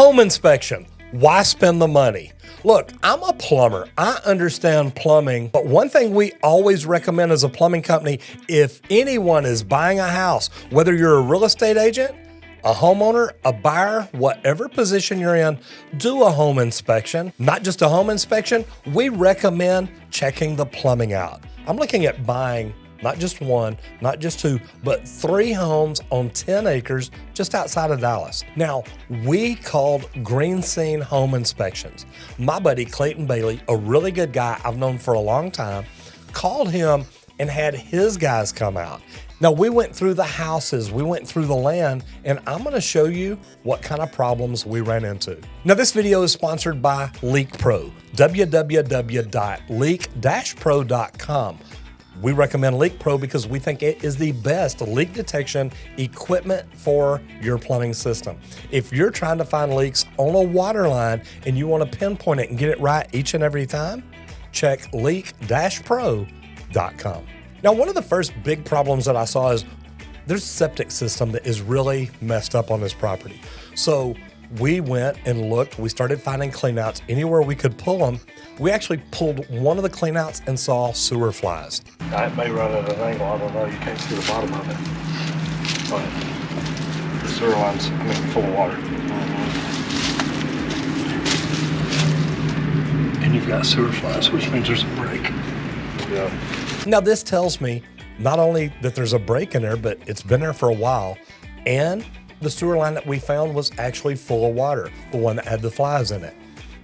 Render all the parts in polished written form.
Home inspection. Why spend the money? Look, I'm a plumber. I understand plumbing, but one thing we always recommend as a plumbing company, if anyone is buying a house, whether you're a real estate agent, a homeowner, a buyer, whatever position you're in, do a home inspection. Not just a home inspection, we recommend checking the plumbing out. I'm looking at buying not just one, not just two, but 3 homes on 10 acres just outside of Dallas. Now, we called Green Scene Home Inspections. My buddy Clayton Bailey, a really good guy I've known for a long time, called him and had his guys come out. Now, we went through the houses, we went through the land, and I'm gonna show you what kind of problems we ran into. Now, this video is sponsored by Leak Pro, www.leak-pro.com. We recommend Leak Pro because we think it is the best leak detection equipment for your plumbing system. If you're trying to find leaks on a water line and you want to pinpoint it and get it right each and every time, check leak-pro.com. Now, one of the first big problems that I saw is there's a septic system that is really messed up on this property. So we went and looked, we started finding cleanouts anywhere we could pull them. We actually pulled one of the cleanouts and saw sewer flies. It may run at an angle, I don't know, you can't see the bottom of it. But the sewer line's, full of water. And you've got sewer flies, which means there's a break. Yeah. Now this tells me not only that there's a break in there, but it's been there for a while, and the sewer line that we found was actually full of water, the one that had the flies in it.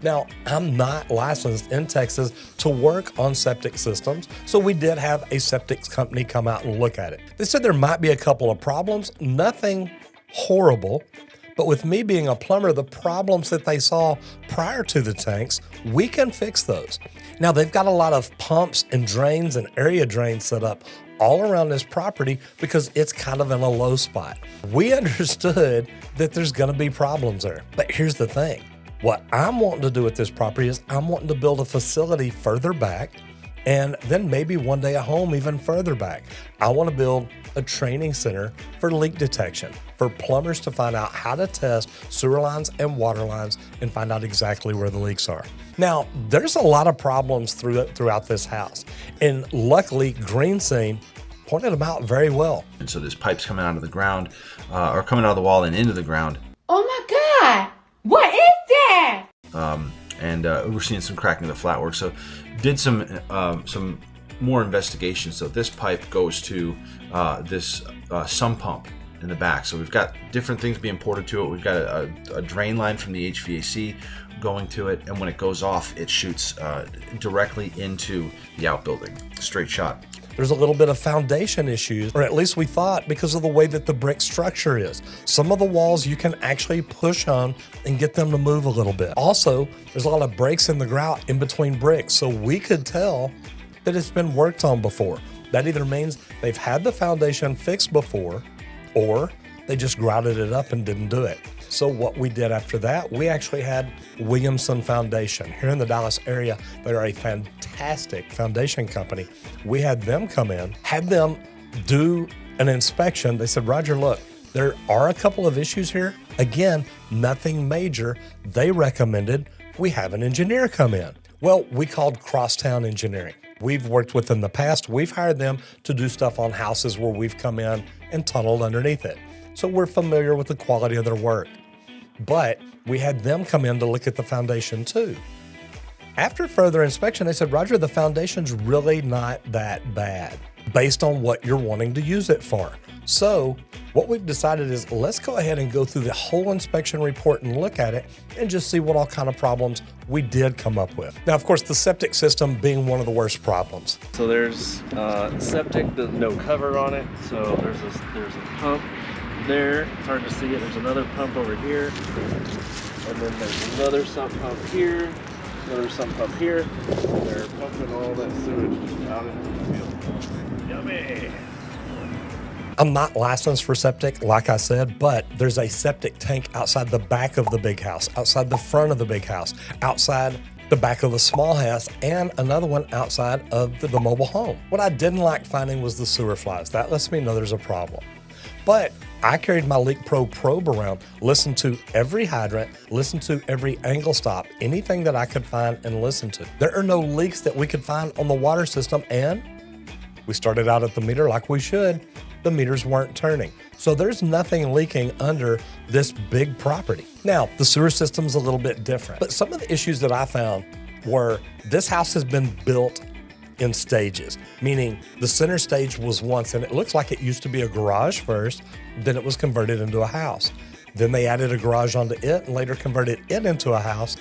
Now, I'm not licensed in Texas to work on septic systems, so we did have a septic company come out and look at it. They said there might be a couple of problems, nothing horrible, but with me being a plumber, the problems that they saw prior to the tanks, we can fix those. Now, they've got a lot of pumps and drains and area drains set up all around this property because it's kind of in a low spot. We understood that there's gonna be problems there, but here's the thing. What I'm wanting to do with this property is I'm wanting to build a facility further back and then maybe one day a home even further back. I want to build a training center for leak detection, for plumbers to find out how to test sewer lines and water lines and find out exactly where the leaks are. Now, there's a lot of problems throughout this house, and luckily Green Scene pointed them out very well. And so there's pipes coming out of the ground, or coming out of the wall and into the ground. Oh my God! What is that? We're seeing some cracking of the flatwork. So did some more investigation. So this pipe goes to this sump pump in the back. So we've got different things being ported to it. We've got a drain line from the HVAC going to it, and when it goes off, it shoots directly into the outbuilding, straight shot. There's a little bit of foundation issues, or at least we thought, because of the way that the brick structure is. Some of the walls you can actually push on and get them to move a little bit. Also, there's a lot of breaks in the grout in between bricks, so we could tell that it's been worked on before. That either means they've had the foundation fixed before, or they just grouted it up and didn't do it. So what we did after that, we actually had Williamson Foundation. Here in the Dallas area, they are a fantastic foundation company. We had them come in, had them do an inspection. They said, Roger, look, there are a couple of issues here. Again, nothing major. They recommended we have an engineer come in. Well, we called Crosstown Engineering. We've worked with them in the past. We've hired them to do stuff on houses where we've come in and tunneled underneath it. So we're familiar with the quality of their work. But we had them come in to look at the foundation too. After further inspection, they said, Roger, the foundation's really not that bad based on what you're wanting to use it for. So what we've decided is let's go ahead and go through the whole inspection report and look at it and just see what all kind of problems we did come up with. Now, of course, the septic system being one of the worst problems. So there's septic, no cover on it. So there's a pump there. It's hard to see it. There's another pump over here. And then there's another sump pump here. Another sump pump here. And they're pumping all that sewage out into the field. Yummy! I'm not licensed for septic, like I said, but there's a septic tank outside the back of the big house, outside the front of the big house, outside the back of the small house, and another one outside of the mobile home. What I didn't like finding was the sewer flies. That lets me know there's a problem. But I carried my Leak Pro probe around, listened to every hydrant, listened to every angle stop, anything that I could find and listen to. There are no leaks that we could find on the water system, and we started out at the meter like we should. The meters weren't turning. So there's nothing leaking under this big property. Now, the sewer system's a little bit different, but some of the issues that I found were this house has been built in stages, meaning the center stage was once, and it looks like it used to be a garage first, then it was converted into a house. Then they added a garage onto it and later converted it into a house,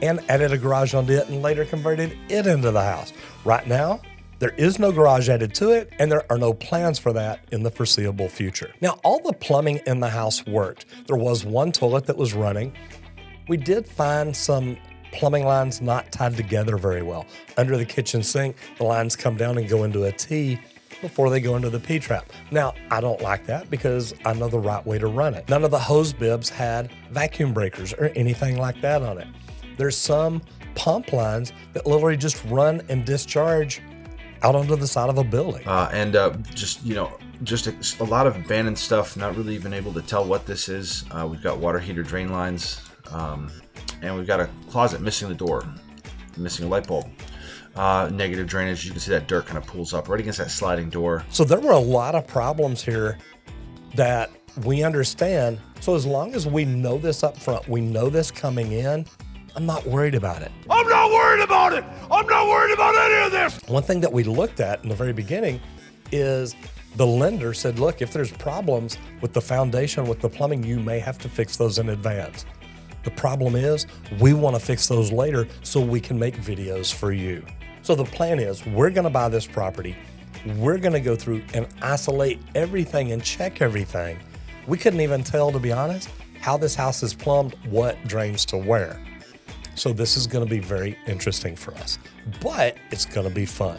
and added a garage onto it and later converted it into the house. Right now, there is no garage added to it, and there are no plans for that in the foreseeable future. Now, all the plumbing in the house worked. There was one toilet that was running. We did find some plumbing lines not tied together very well. Under the kitchen sink, the lines come down and go into a T before they go into the P-trap. Now, I don't like that because I know the right way to run it. None of the hose bibs had vacuum breakers or anything like that on it. There's some pump lines that literally just run and discharge out onto the side of a building. Just a lot of abandoned stuff, not really even able to tell what this is. We've got water heater drain lines, and we've got a closet missing the door, missing a light bulb. Negative drainage. You can see that dirt kind of pools up right against that sliding door. So there were a lot of problems here that we understand. So as long as we know this up front, we know this coming in, I'm not worried about it. I'm not worried about it. I'm not worried about any of this. One thing that we looked at in the very beginning is the lender said, look, if there's problems with the foundation, with the plumbing, you may have to fix those in advance. The problem is we want to fix those later so we can make videos for you. So the plan is we're going to buy this property. We're going to go through and isolate everything and check everything. We couldn't even tell, to be honest, how this house is plumbed, what drains to where. So this is going to be very interesting for us, but it's going to be fun.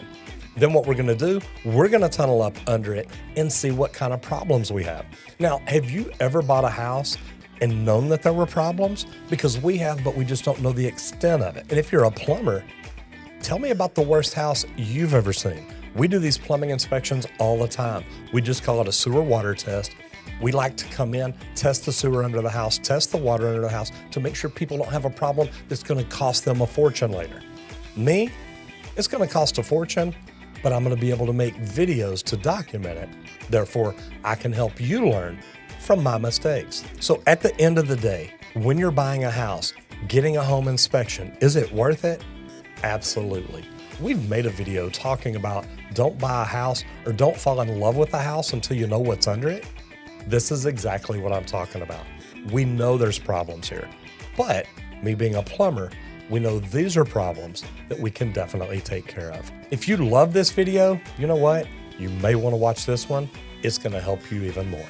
Then what we're going to do, we're going to tunnel up under it and see what kind of problems we have. Now, have you ever bought a house and known that there were problems? Because we have, but we just don't know the extent of it. And if you're a plumber, tell me about the worst house you've ever seen. We do these plumbing inspections all the time. We just call it a sewer water test. We like to come in, test the sewer under the house, test the water under the house to make sure people don't have a problem that's going to cost them a fortune later. Me, it's going to cost a fortune, but I'm going to be able to make videos to document it. Therefore, I can help you learn from my mistakes. So at the end of the day, when you're buying a house, getting a home inspection, is it worth it? Absolutely. We've made a video talking about don't buy a house or don't fall in love with a house until you know what's under it. This is exactly what I'm talking about. We know there's problems here, but me being a plumber, we know these are problems that we can definitely take care of. If you love this video, you know what? You may want to watch this one. It's going to help you even more.